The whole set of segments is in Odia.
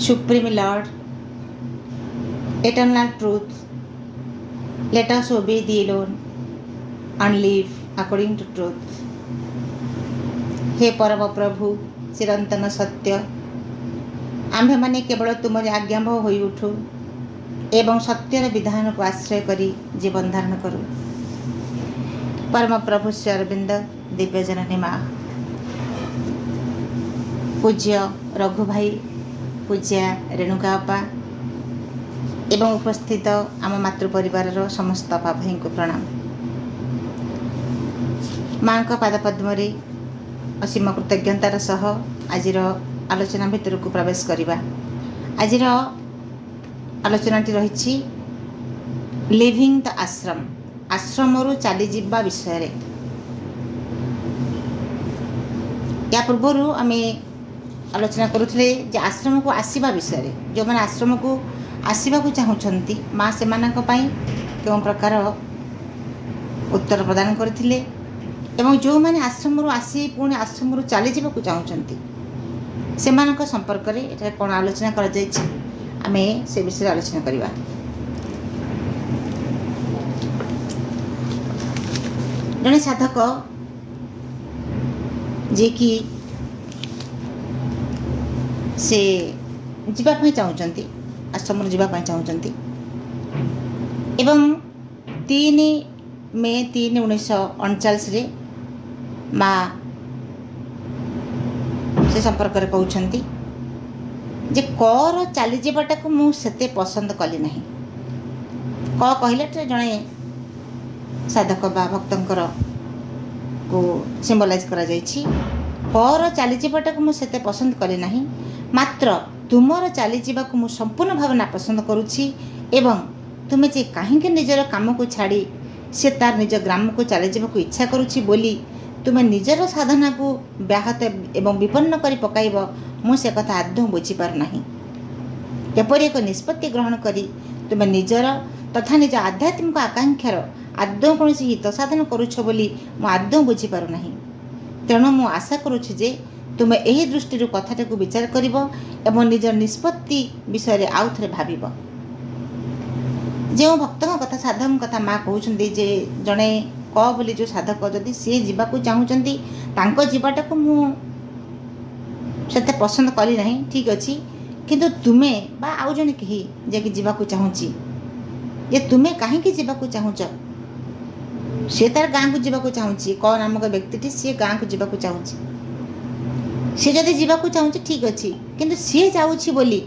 Supreme Lord, eternal truth, let us obey thee alone and live according to truth. हे परम प्रभु चिरंतन सत्य, आम्भेमाने केवल तुमरी आज्ञाबह होई उठू एवं सत्यर विधान को आश्रय करी जीवन धारण करूँ। परम प्रभु श्री अरविंद दिव्य जननी माँ, पूज्य रघु भाई, पूज्या रेणुका अपा एवं उपस्थित आम मातृ परिवार समस्त अपा भाई को प्रणाम। माँ का पाद पद्म असीम कृतज्ञतार सह आजिर आलोचना भितर को प्रवेश करवा। आजिर आलोचनाटी रही लिविंग द आश्रम, आश्रम चली जावा विषय। या पूर्वर आम आलोचना करुले जे आश्रम को आसवा विषय, जो मैंने आश्रम को आसवा चाहूँगी माँ से क्यों प्रकार उत्तर प्रदान करथिले एवं जो मैंने आश्रम आसी पुणी आश्रम चली जावा चाहूँगी से संपर्क में कौन आलोचना कर आम से विषय आलोचना करवा। जड़े साधक जे कि से जीवाई चाहूँगी, आश्रम जीवाई चाहूँगी एवं 3 मे 1939 माँ से संपर्क में कहते जे कर चली जावाटा को मुझे पसंद कली ना। क कहले जड़े साधक बा भक्तंकर को सिम्बलाइज करा जाइछि। कर चली जावाटा को मुझे पसंद कली ना, मात्र तुमर चली जावा को मुझे संपूर्ण भाव नापसंद करुछि एवं तुमे जे कहीं निजर काम को छाड़ी से तार निज ग्राम को चली जावा इच्छा करुछि बोली तुमे निजर साधना को व्याहत एवं विपन्न करी पकाइब, मुझे कथा आदौ बुझीपार ना। एपरि एक निष्पत्ति ग्रहण करी तुमे निजर तथा निज आध्यात्मिक आकांक्षार आदौ कौन हित साधन करुछ बोली मु आदौ बुझीपार ना। तेणु मु आशा करुछि जे तुमे एही दृष्टि कथाटा को विचार करिब एवं निजर निष्पत्ति विषय आउ थरे भाबिब। जो भक्तों कथा साधक कथा माँ कहते जे जड़े क बोली जो साधक जदि सी जावाक चाहूँगी तांको जीवाटा को मुझे पसंद कली ना, ठीक अच्छे किंतु तुमे बा आउ जने कही जे कि जावाक चाहूँगी जे तुमे कहीं जावाक चाहूँच, सी तार गाँ को जावाक चाहूँगी, क नामक व्यक्ति सी गाँ को जावाक चाहूँगी, सी जदि जावाक चाहूँगी ठीक अच्छे किंतु सी जाऊँगी बोली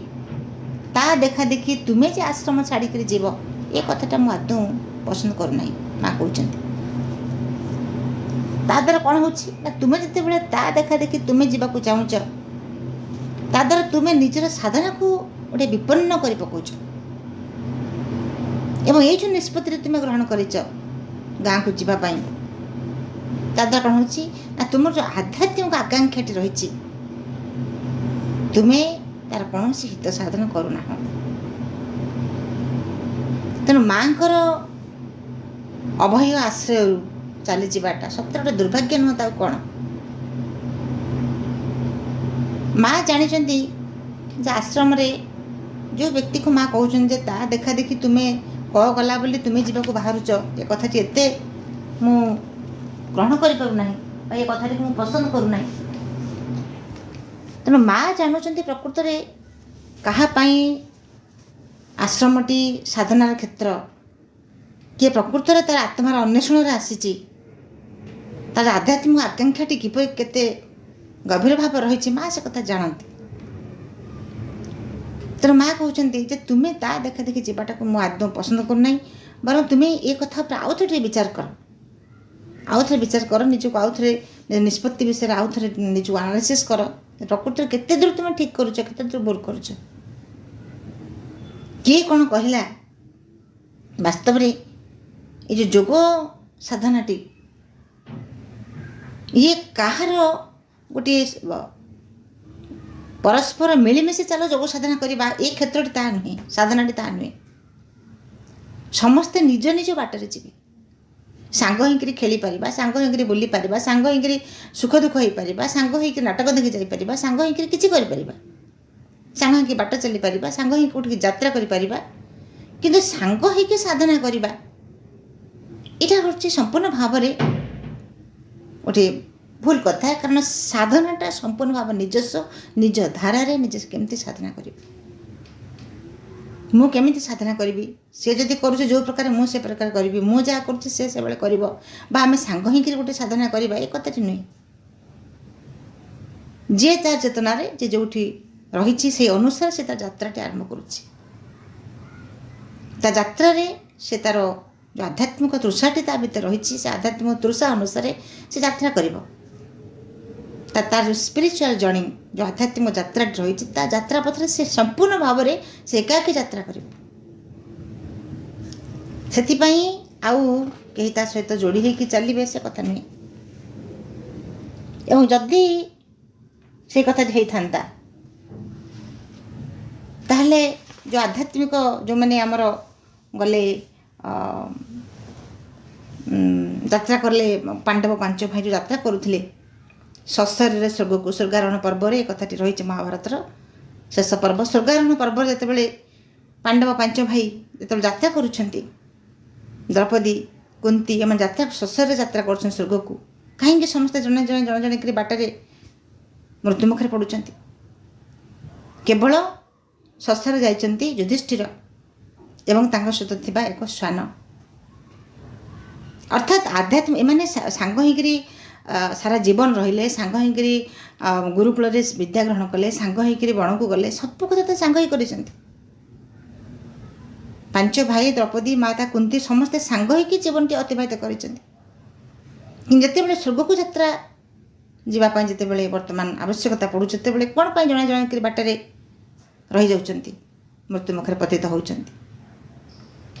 ता देखा देखी तुमे जे आश्रम छाड़ी कर जीव ये कथाटा मु आदौ पसंद करना। माँ कहते ताद्वारा कौन हो तुमे जिते बड़े ता देखा देखी तुमे जावाक चाहूँच ताद्वारा तुमे निजर साधना को गोटे विपन्न कर पकाउछ एवं ये जो निष्पत्ति तुमे ग्रहण कर गाँ को जीवाई ताद्वारा कौन हो तुम जो आध्यात्मिक आकांक्षाटी रही तुमे तार कौन हित साधन करूना। तेणु माँ को अभय आश्रय चली जावाटा सत्य गोटे दुर्भाग्य नुह तो कौन। माँ जानी आश्रम रे जो व्यक्ति को माँ कहते ता देखा देखी तुम्हें क गला बोली तुम्हें जावाक बाहरुच ये कथाटी एत मु ग्रहण करूना, ये कथाटी मु पसंद करूना। तेणु माँ जानुंट प्रकृत में कहाँपाई आश्रमटी साधनार क्षेत्र किए प्रकृत में तार आत्मार अन्वेषण आसी तार आध्यात्मिक आकांक्षाटी किपर केते गभीर भाव रही माँ से कथा जानती। तेणु माँ कहते जे तुम्हें ता देखा देखी जावाटा को मुझे आदौ पसंद करूना, बर तुम्हें ये कथा पर आउ थे विचार कर, आउ थे विचार कर, निजक आउ थे निष्पत्ति विषय आउ थे निज एनालिसिस कर प्रकृत में केते दूर तुम ठीक करुच केते दूर भूल करुच। किए कौन कहला वास्तव में ये जो योग साधनाटी ये कहार गोटे परस्पर मिलमिशि चल योग साधना करवा ये क्षेत्र ता नुहे, साधनाटी ता नुहे। समस्ते निज निज बाटर जी सांग होकर खेली पारिबा, सांग होकर बुली पारिबा, सांग होकर सुख दुख हो पारिबा, सांग होकर नाटक देखि जाई पारिबा, सांग होकर किछि करि पारिबा। ସାଙ୍ଗ ହେଇକି ବାଟ ଚାଲିପାରିବା, ସାଙ୍ଗ ହେଇକି କେଉଁଠିକି ଯାତ୍ରା କରିପାରିବା, କିନ୍ତୁ ସାଙ୍ଗ ହେଇକି ସାଧନା କରିବା ଏଇଟା ହେଉଛି ସମ୍ପୂର୍ଣ୍ଣ ଭାବରେ ଗୋଟିଏ ଭୁଲ କଥା। କାରଣ ସାଧନାଟା ସମ୍ପୂର୍ଣ୍ଣ ଭାବରେ ନିଜସ୍ୱ, ନିଜ ଧାରାରେ ନିଜେ କେମିତି ସାଧନା କରିବି, ମୁଁ କେମିତି ସାଧନା କରିବି, ସେ ଯଦି କରୁଛି ଯେଉଁ ପ୍ରକାର ମୁଁ ସେ ପ୍ରକାର କରିବି, ମୁଁ ଯାହା କରୁଛି ସେ ସେଭଳି କରିବ, ବା ଆମେ ସାଙ୍ଗ ହେଇକିରି ଗୋଟେ ସାଧନା କରିବା, ଏ କଥାଟି ନୁହେଁ। ଯିଏ ତା ଚେତନାରେ ଯେ ଯେଉଁଠି ରହିଛି ସେହି ଅନୁସାରେ ସେ ତା ଯାତ୍ରାଟି ଆରମ୍ଭ କରୁଛି। ତା ଯାତ୍ରାରେ ସେ ତା'ର ଯେଉଁ ଆଧ୍ୟାତ୍ମିକ ତୃଷାଟି ତା ଭିତରେ ରହିଛି, ସେ ଆଧ୍ୟାତ୍ମିକ ତୃଷା ଅନୁସାରେ ସେ ଯାତ୍ରା କରିବ। ତାର ଯେଉଁ ସ୍ପିରିଚୁଆଲ୍ ଜର୍ଣ୍ଣି, ଯେଉଁ ଆଧ୍ୟାତ୍ମିକ ଯାତ୍ରାଟି ରହିଛି, ତା ଯାତ୍ରା ପଥରେ ସେ ସମ୍ପୂର୍ଣ୍ଣ ଭାବରେ ସେ ଏକାକୀ ଯାତ୍ରା କରିବ। ସେଥିପାଇଁ ଆଉ କେହି ତା ସହିତ ଯୋଡ଼ି ହେଇକି ଚାଲିବେ ସେ କଥା ନୁହେଁ। ଏବଂ ଯଦି ସେ କଥାଟି ହେଇଥାନ୍ତା ତାହେଲେ ଯେଉଁ ଆଧ୍ୟାତ୍ମିକ ଯେଉଁମାନେ ଆମର ଗଲେ ଯାତ୍ରା କଲେ, ପାଣ୍ଡବ 5 ଭାଇ ଯେଉଁ ଯାତ୍ରା କରୁଥିଲେ ସଶରୀରେ ସ୍ୱର୍ଗକୁ, ସ୍ୱର୍ଗାରୋହଣ ପର୍ବରେ ଏ କଥାଟି ରହିଛି ମହାଭାରତର ଶେଷ ପର୍ବ। ସ୍ୱର୍ଗାରୋହଣ ପର୍ବରେ ଯେତେବେଳେ ପାଣ୍ଡବ 5 ଭାଇ ଯେତେବେଳେ ଯାତ୍ରା କରୁଛନ୍ତି, ଦ୍ରୌପଦୀ, କୁନ୍ତୀ ଏମାନେ ଯାତ୍ରା ଶେଷରେ ଯାତ୍ରା କରୁଛନ୍ତି ସ୍ୱର୍ଗକୁ, କାହିଁକି ସମସ୍ତେ ଜଣେ ଜଣେ କରି ବାଟରେ ମୃତ୍ୟୁମୁଖରେ ପଡ଼ୁଛନ୍ତି? କେବଳ ଶେଷରେ ଯାଇଛନ୍ତି ଯୁଧିଷ୍ଠିର ଏବଂ ତାଙ୍କ ସହିତ ଥିବା ଏକ ଶ୍ୱାନ। ଅର୍ଥାତ୍ ଏମାନେ ସାଙ୍ଗ ହେଇକିରି ସାରା ଜୀବନ ରହିଲେ, ସାଙ୍ଗ ହେଇକିରି ଗୁରୁକୁଳରେ ବିଦ୍ୟା ଗ୍ରହଣ କଲେ, ସାଙ୍ଗ ହେଇକିରି ବଣକୁ ଗଲେ, ସବୁ କଥା ତ ସାଙ୍ଗ ହେଇ କରିଛନ୍ତି। 5 ଭାଇ, ଦ୍ରୌପଦୀ, ମାତା କୁନ୍ତୀ ସମସ୍ତେ ସାଙ୍ଗ ହେଇକି ଜୀବନଟି ଅତିବାହିତ କରିଛନ୍ତି। କିନ୍ତୁ ଯେତେବେଳେ ସ୍ୱର୍ଗକୁ ଯାତ୍ରା ଯିବା ପାଇଁ ଯେତେବେଳେ ବର୍ତ୍ତମାନ ଆବଶ୍ୟକତା ପଡ଼ୁଛି, ସେତେବେଳେ କ'ଣ ପାଇଁ ଜଣେ କରି ବାଟରେ ରହିଯାଉଛନ୍ତି, ମୃତ୍ୟୁମୁଖରେ ପତିତ ହେଉଛନ୍ତି?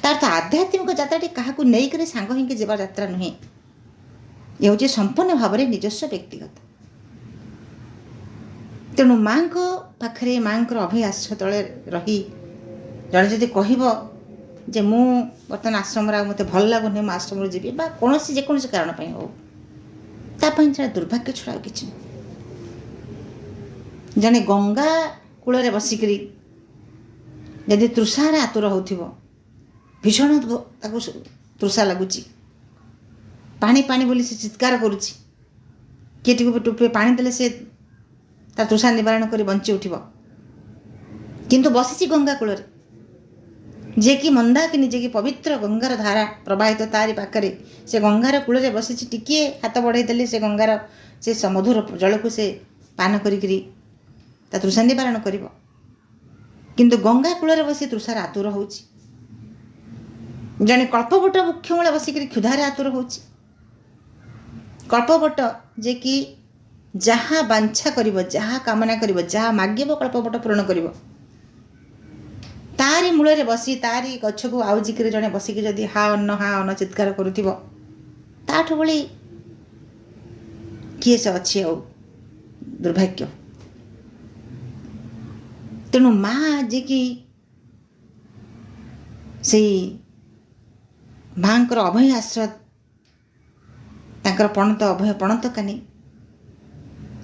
ତାର ତ ଆଧ୍ୟାତ୍ମିକ ଯାତ୍ରାଟି କାହାକୁ ନେଇକରି ସାଙ୍ଗ ହେଇକି ଯିବା ଯାତ୍ରା ନୁହେଁ, ଏ ହେଉଛି ସମ୍ପୂର୍ଣ୍ଣ ଭାବରେ ନିଜସ୍ୱ ବ୍ୟକ୍ତିଗତ। ତେଣୁ ମାଆଙ୍କ ପାଖରେ, ମାଆଙ୍କର ଅଭୟ ଆଶ୍ରୟ ତଳେ ରହି ଜଣେ ଯଦି କହିବ ଯେ ମୁଁ ବର୍ତ୍ତମାନ ଆଶ୍ରମରେ ଆଉ ମୋତେ ଭଲ ଲାଗୁନି, ମୁଁ ଆଶ୍ରମରୁ ଯିବି, ବା ଯେକୌଣସି କାରଣ ପାଇଁ ହେଉ, ତା ପାଇଁ ସେଟା ଦୁର୍ଭାଗ୍ୟ ଛଡ଼ା ଆଉ କିଛି ନୁହେଁ। ଜଣେ ଗଙ୍ଗା କୂଳରେ ବସିକରି ଯଦି ତୃଷାରେ ଆତୁର ହେଉଥିବ, ଭୀଷଣ ତାକୁ ତୃଷା ଲାଗୁଛି, ପାଣି ପାଣି ବୋଲି ସେ ଚିତ୍କାର କରୁଛି, କିଏ ଟୁପେ ପାଣି ଦେଲେ ସେ ତା ତୃଷା ନିବାରଣ କରି ବଞ୍ଚି ଉଠିବ, କିନ୍ତୁ ବସିଛି ଗଙ୍ଗା କୂଳରେ, ଯିଏକି ମନ୍ଦାକିନୀ, ଯିଏକି ପବିତ୍ର ଗଙ୍ଗାର ଧାରା ପ୍ରବାହିତ ତାରି ପାଖରେ, ସେ ଗଙ୍ଗାର କୂଳରେ ବସିଛି, ଟିକିଏ ହାତ ବଢ଼େଇ ଦେଲେ ସେ ଗଙ୍ଗାର ସେ ସମଧୁର ଜଳକୁ ସେ ପାନ କରିକିରି ତା ତୃଷା ନିବାରଣ କରିବ। କିନ୍ତୁ ଗଙ୍ଗା କୂଳରେ ବସି ତୃଷାରେ ଆତୁର ହେଉଛି। ଜଣେ କଳ୍ପବଟ ବୃକ୍ଷ ମୂଳେ ବସିକରି କ୍ଷୁଧାରେ ଆତୁର ହେଉଛି। କଳ୍ପବଟ ଯିଏକି ଯାହା ବାଞ୍ଛା କରିବ, ଯାହା କାମନା କରିବ, ଯାହା ମାଗିବ କଳ୍ପବଟ ପୂରଣ କରିବ, ତାରି ମୂଳରେ ବସି, ତାରି ଗଛକୁ ଆଉଜିକିରି ଜଣେ ବସିକି ଯଦି ହା ଅନ୍ନ ଚିତ୍କାର କରୁଥିବ, ତାଠୁ ଭଳି କିଏ ସେ ଅଛି ଆଉ ଦୁର୍ଭାଗ୍ୟ। ତେଣୁ ମା ଯିଏକି ସେଇ ମାଙ୍କର ଅଭୟ ଆଶ୍ରୟ, ତାଙ୍କର ଅଭୟ ପଣତ କାନି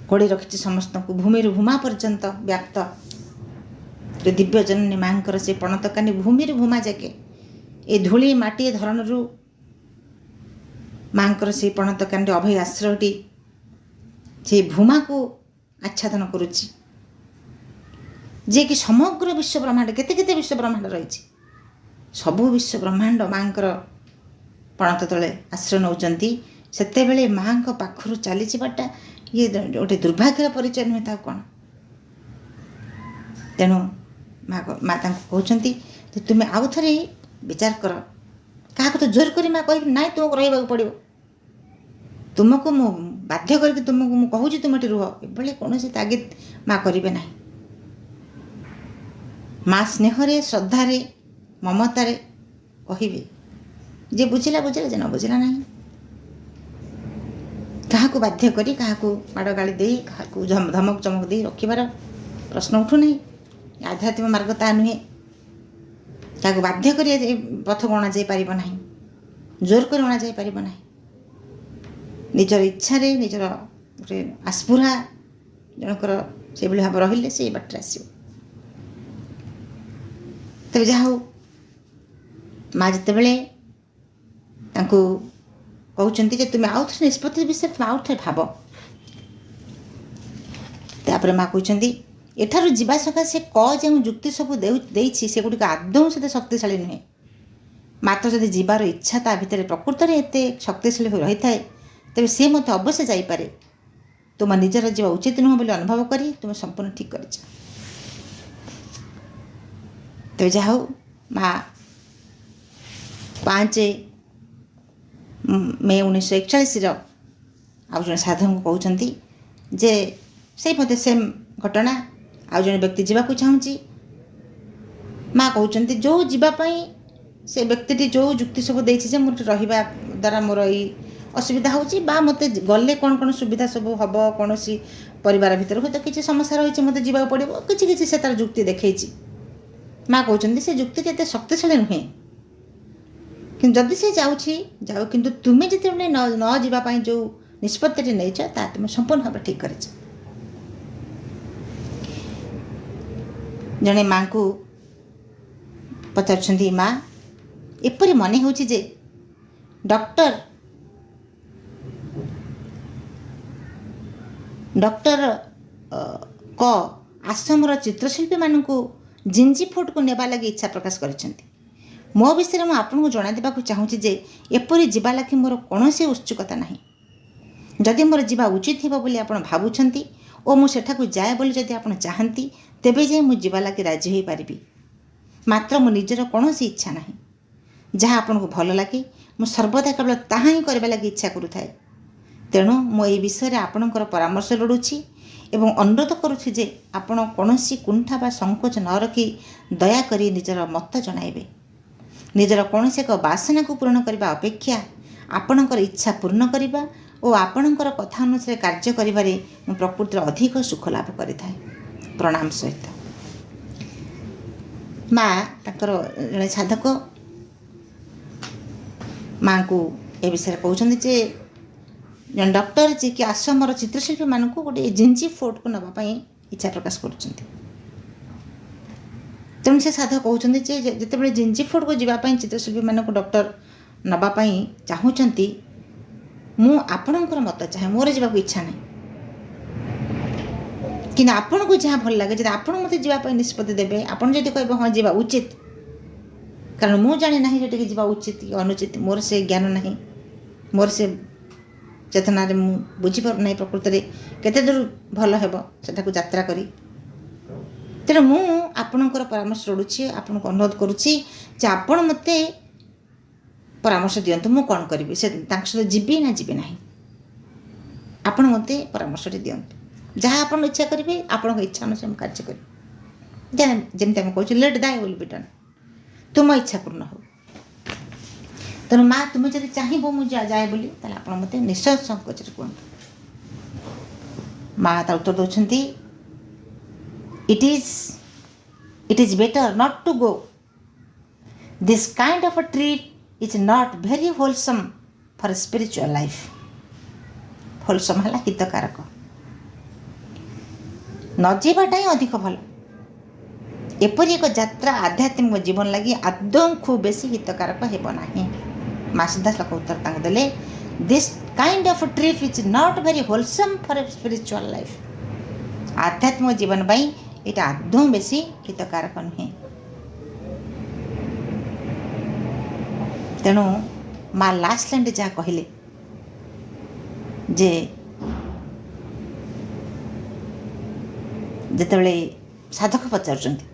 କୋଡ଼ି ରଖିଛି ସମସ୍ତଙ୍କୁ, ଭୂମିରୁ ଭୂମା ପର୍ଯ୍ୟନ୍ତ ବ୍ୟାପ୍ତ। ଦିବ୍ୟ ଜନନୀ ମାଙ୍କର ସେ ପଣତ କାନି ଭୂମିରୁ ଭୂମା ଯାକେ, ଏ ଧୂଳି ମାଟି ଧରଣରୁ ମାଙ୍କର ସେଇ ପଣତ କାନିର ଅଭୟ ଆଶ୍ରୟଟି ସେଇ ଭୂମାକୁ ଆଚ୍ଛାଦନ କରୁଛି, ଯିଏକି ସମଗ୍ର ବିଶ୍ୱ ବ୍ରହ୍ମାଣ୍ଡ, କେତେ କେତେ ବିଶ୍ୱ ବ୍ରହ୍ମାଣ୍ଡ ରହିଛି, ସବୁ ବିଶ୍ୱ ବ୍ରହ୍ମାଣ୍ଡ ମାଙ୍କର ପଣତ ତଳେ ଆଶ୍ରୟ ନେଉଛନ୍ତି। ସେତେବେଳେ ମାଙ୍କ ପାଖରୁ ଚାଲିଯିବାଟା ଇଏ ଗୋଟେ ଦୁର୍ଭାଗ୍ୟର ପରିଚୟ ନୁହେଁ, ତାକୁ କ'ଣ? ତେଣୁ ମା ତାଙ୍କୁ କହୁଛନ୍ତି ଯେ ତୁମେ ଆଉ ଥରେ ବିଚାର କର। କାହାକୁ ତ ଜୋର କରି ମା କହିବି ନାଇଁ, ତୁମକୁ ରହିବାକୁ ପଡ଼ିବ, ତୁମକୁ ମୁଁ ବାଧ୍ୟ କରିକି ତୁମକୁ ମୁଁ କହୁଛି ତୁମ ଏଠି ରୁହ, ଏଭଳି କୌଣସି ତାଗିଦ ମା କରିବେ ନାହିଁ। ମା ସ୍ନେହରେ, ଶ୍ରଦ୍ଧାରେ, ମମତାରେ କହିବେ, ଯେ ବୁଝିଲା ବୁଝିଲା, ଯେ ନ ବୁଝିଲା ନାହିଁ। କାହାକୁ ବାଧ୍ୟ କରି, କାହାକୁ ମାଡ଼ ଗାଳି ଦେଇ, କାହାକୁ ଧମକ ଚମକ ଦେଇ ରଖିବାର ପ୍ରଶ୍ନ ଉଠୁନାହିଁ। ଆଧ୍ୟାତ୍ମିକ ମାର୍ଗ ତା ନୁହେଁ। ତାକୁ ବାଧ୍ୟ କରି ପଥକୁ ଅଣାଯାଇ ପାରିବ ନାହିଁ, ଜୋର କରି ଅଣାଯାଇ ପାରିବ ନାହିଁ। ନିଜର ଇଚ୍ଛାରେ, ନିଜର ଗୋଟେ ଆସ୍ଫୁରା ଜଣଙ୍କର ସେଇଭଳି ଭାବେ ରହିଲେ ସେଇ ବାଟରେ ଆସିବ। ତେବେ ଯାହା ହଉ ମା ଯେତେବେଳେ ତାଙ୍କୁ କହୁଛନ୍ତି ଯେ ତୁମେ ଆଉ ଥରେ ନିଷ୍ପତ୍ତି ବିଷୟରେ ତୁମେ ଆଉ ଥରେ ଭାବ, ତାପରେ ମା କହିଛନ୍ତି ଏଠାରୁ ଯିବା ସକାଶେ ଯେଉଁ ଯୁକ୍ତି ସବୁ ଦେଇଛି ସେଗୁଡ଼ିକ ଆଦୌ ସେତେ ଶକ୍ତିଶାଳୀ ନୁହେଁ। ମାତ୍ର ଯଦି ଯିବାର ଇଚ୍ଛା ତା ଭିତରେ ପ୍ରକୃତରେ ଏତେ ଶକ୍ତିଶାଳୀ ହୋଇ ରହିଥାଏ ତେବେ ସେ ମଧ୍ୟ ଅବଶ୍ୟ ଯାଇପାରେ। ତୁମ ନିଜର ଯିବା ଉଚିତ ନୁହଁ ବୋଲି ଅନୁଭବ କରି ତୁମେ ସମ୍ପୂର୍ଣ୍ଣ ଠିକ୍ କରିଛ। ତେବେ ଯାହା ହଉ ମା 5 ମେ 1941 ଆଉ ଜଣେ ସାଧୁଙ୍କୁ କହୁଛନ୍ତି ଯେ ସେଇ ମଧ୍ୟ ସେମ୍ ଘଟଣା, ଆଉ ଜଣେ ବ୍ୟକ୍ତି ଯିବାକୁ ଚାହୁଁଛି। ମା କହୁଛନ୍ତି ଯେଉଁ ଯିବା ପାଇଁ ସେ ବ୍ୟକ୍ତିଟି ଯେଉଁ ଯୁକ୍ତି ସବୁ ଦେଇଛି ଯେ ମୋର ରହିବା ଦ୍ୱାରା ମୋର ଏଇ ଅସୁବିଧା ହେଉଛି ବା ମୋତେ ଗଲେ କ'ଣ କ'ଣ ସୁବିଧା ସବୁ ହେବ, କୌଣସି ପରିବାର ଭିତରେ ହୁଏତ କିଛି ସମସ୍ୟା ରହିଛି ମୋତେ ଯିବାକୁ ପଡ଼ିବ, କିଛି କିଛି ସେ ତା'ର ଯୁକ୍ତି ଦେଖେଇଛି। ମା କହୁଛନ୍ତି ସେ ଯୁକ୍ତିଟି ଏତେ ଶକ୍ତିଶାଳୀ ନୁହେଁ, କିନ୍ତୁ ଯଦି ସେ ଯାଉଛି ଯାଉ, କିନ୍ତୁ ତୁମେ ଯେତେବେଳେ ନ ଯିବା ପାଇଁ ଯେଉଁ ନିଷ୍ପତ୍ତିଟି ନେଇଛ ତାହା ତୁମେ ସମ୍ପୂର୍ଣ୍ଣ ଭାବରେ ଠିକ୍ କରିଛ। ଜଣେ ମାଙ୍କୁ ପଚାରୁଛନ୍ତି, ମା ଏପରି ମନେ ହେଉଛି ଯେ ଡକ୍ଟର ଆଶ୍ରମର ଚିତ୍ରଶିଳ୍ପୀମାନଙ୍କୁ ଜିଞ୍ଜି ଫୋର୍ଟକୁ ନେବା ଲାଗି ଇଚ୍ଛା ପ୍ରକାଶ କରିଛନ୍ତି। ମୋ ବିଷୟରେ ମୁଁ ଆପଣଙ୍କୁ ଜଣାଇ ଦେବାକୁ ଚାହୁଁଛି ଯେ ଏପରି ଯିବା ଲାଗି ମୋର କୌଣସି ଉତ୍ସୁକତା ନାହିଁ। ଯଦି ମୋର ଯିବା ଉଚିତ ହେବ ବୋଲି ଆପଣ ଭାବୁଛନ୍ତି ଓ ମୁଁ ସେଠାକୁ ଯାଏ ବୋଲି ଯଦି ଆପଣ ଚାହାନ୍ତି ତେବେ ଯାଇ ମୁଁ ଯିବା ଲାଗି ରାଜି ହୋଇପାରିବି। ମାତ୍ର ମୋ ନିଜର କୌଣସି ଇଚ୍ଛା ନାହିଁ। ଯାହା ଆପଣଙ୍କୁ ଭଲ ଲାଗେ ମୁଁ ସର୍ବଦା କେବଳ ତାହା ହିଁ କରିବା ଲାଗି ଇଚ୍ଛା କରୁଥାଏ। ତେଣୁ ମୁଁ ଏହି ବିଷୟରେ ଆପଣଙ୍କର ପରାମର୍ଶ ଲୋଡ଼ୁଛି ଏବଂ ଅନୁରୋଧ କରୁଛି ଯେ ଆପଣ କୌଣସି କୁଣ୍ଠା ବା ସଙ୍କୋଚ ନ ରଖି ଦୟାକରି ନିଜର ମତ ଜଣାଇବେ। ନିଜର କୌଣସି ଏକ ବାସନାକୁ ପୂରଣ କରିବା ଅପେକ୍ଷା ଆପଣଙ୍କର ଇଚ୍ଛା ପୂର୍ଣ୍ଣ କରିବା ଓ ଆପଣଙ୍କର କଥା ଅନୁସାରେ କାର୍ଯ୍ୟ କରିବାରେ ମୁଁ ପ୍ରକୃତିରେ ଅଧିକ ସୁଖ ଲାଭ କରିଥାଏ। ପ୍ରଣାମ ସହିତ ମା ତାଙ୍କର ଜଣେ ସାଧକ ମାଙ୍କୁ ଏ ବିଷୟରେ କହୁଛନ୍ତି ଯେ ଜଣେ ଡକ୍ଟର ଯିଏକି ଆଶ୍ରମର ଚିତ୍ରଶିଳ୍ପୀମାନଙ୍କୁ ଗୋଟିଏ ଜିଞ୍ଜି ଫୋର୍ଟକୁ ନେବା ପାଇଁ ଇଚ୍ଛା ପ୍ରକାଶ କରୁଛନ୍ତି। ତେଣୁ ସେ ସାଧକ କହୁଛନ୍ତି ଯେ ଯେତେବେଳେ ଜିଞ୍ଜି ଫୋର୍ଟକୁ ଯିବା ପାଇଁ ଚିତ୍ରଶିଳ୍ପୀମାନଙ୍କୁ ଡକ୍ଟର ନେବା ପାଇଁ ଚାହୁଁଛନ୍ତି, ମୁଁ ଆପଣଙ୍କର ମତ ଚାହେଁ, ମୋର ଯିବାକୁ ଇଚ୍ଛା ନାହିଁ। କିନ୍ତୁ ଆପଣଙ୍କୁ ଯାହା ଭଲ ଲାଗେ, ଯଦି ଆପଣ ମୋତେ ଯିବା ପାଇଁ ନିଷ୍ପତ୍ତି ଦେବେ, ଆପଣ ଯଦି କହିବେ ହଁ ଯିବା ଉଚିତ, କାରଣ ମୁଁ ଜାଣି ନାହିଁ ସେଠିକି ଯିବା ଉଚିତ କି ଅନୁଚିତ, ମୋର ସେ ଜ୍ଞାନ ନାହିଁ, ମୋର ସେ ଚେତନାରେ ମୁଁ ବୁଝିପାରୁନାହିଁ ପ୍ରକୃତରେ କେତେ ଦୂର ଭଲ ହେବ ସେଠାକୁ ଯାତ୍ରା କରି। ତେଣୁ ମୁଁ ଆପଣଙ୍କର ପରାମର୍ଶ ଲୋଡ଼ୁଛି, ଆପଣଙ୍କୁ ଅନୁରୋଧ କରୁଛି ଯେ ଆପଣ ମୋତେ ପରାମର୍ଶ ଦିଅନ୍ତୁ ମୁଁ କ'ଣ କରିବି, ସେ ତାଙ୍କ ସହିତ ଯିବି ନା ଯିବି ନାହିଁ। ଆପଣ ମୋତେ ପରାମର୍ଶଟି ଦିଅନ୍ତୁ। ଯାହା ଆପଣ ଇଚ୍ଛା କରିବେ, ଆପଣଙ୍କ ଇଚ୍ଛା ଅନୁସାରେ ମୁଁ କାର୍ଯ୍ୟ କରିବି। ଯେମିତି ଆମେ କହୁଛୁ ଲେଟ୍ ଦାଇ ୱିଲ୍ ବି ଡନ୍, ତୁମ ଇଚ୍ଛା ପୂର୍ଣ୍ଣ ହେଉ। ତେଣୁ ମା ତୁମେ ଯଦି ଚାହିଁବ ମୁଁ ଯାଏ ବୋଲି ତାହେଲେ ଆପଣ ମୋତେ ନିଶ୍ଚୟ ସଂକୋଚରେ କୁହନ୍ତୁ। ମା ତା ଉତ୍ତର ଦେଉଛନ୍ତି, It is better not to go. This kind of a trip is not very wholesome for spiritual life. wholesome ହେଲା ହିତକାରକ, ନ ଯିବାଟା ହିଁ ଅଧିକ ଭଲ। ଏପରି ଏକ ଯାତ୍ରା ଆଧ୍ୟାତ୍ମିକ ଜୀବନ ଲାଗି ଆଦୌ ଖୁବ୍ ବେଶୀ ହିତକାରକ ହେବ ନାହିଁ। ମା ସିଧାସଳଖ ଉତ୍ତର ତାଙ୍କୁ ଦେଲେ, This kind of a trip is not very wholesome for a spiritual life. ଆଧ୍ୟାତ୍ମିକ ଜୀବନ ପାଇଁ ଏଇଟା ଆଦୌ ବେଶୀ ହିତକାରକ ନୁହେଁ। ତେଣୁ ମା ଲାଷ୍ଟ ଲାଇନ୍ରେ ଯାହା କହିଲେ ଯେ ଯେତେବେଳେ ସାଧକ ପଚାରୁଛନ୍ତି,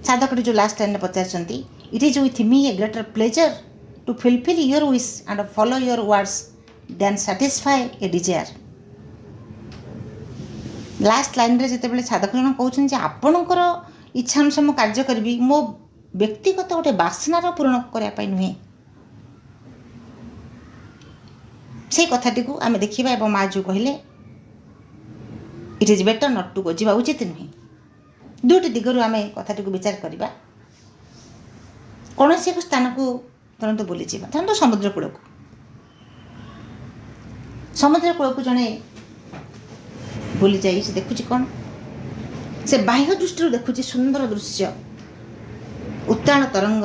ସାଧକଟି ଯେଉଁ ଲାଷ୍ଟ ଲାଇନ୍ରେ ପଚାରୁଛନ୍ତି, It is with me a greater pleasure to fulfill your wish and follow your words than satisfy a desire. Last ଲାଇନ୍ରେ ଯେତେବେଳେ ସାଧକ ଜଣ କହୁଛନ୍ତି ଯେ ଆପଣଙ୍କର ଇଚ୍ଛା ଅନୁସାରେ ମୁଁ କାର୍ଯ୍ୟ କରିବି, ମୋ ବ୍ୟକ୍ତିଗତ ଗୋଟେ ବାସନାର ପୂରଣ କରିବା ପାଇଁ ନୁହେଁ, ସେଇ କଥାଟିକୁ ଆମେ ଦେଖିବା। ଏବଂ ମା ଯେଉଁ କହିଲେ it is better not to go, ଯିବା ଉଚିତ ନୁହେଁ। ଦୁଇଟି ଦିଗରୁ ଆମେ କଥାଟିକୁ ବିଚାର କରିବା। କୌଣସି ଏକ ସ୍ଥାନକୁ ଧରନ୍ତୁ ବୁଲିଯିବା, ଧରନ୍ତୁ ସମୁଦ୍ର କୂଳକୁ ଜଣେ ବୁଲି ଯାଇ ସେ ଦେଖୁଛି କ'ଣ, ସେ ବାହ୍ୟ ଦୃଷ୍ଟିରୁ ଦେଖୁଛି ସୁନ୍ଦର ଦୃଶ୍ୟ, ଉତ୍ତାଳ ତରଙ୍ଗ,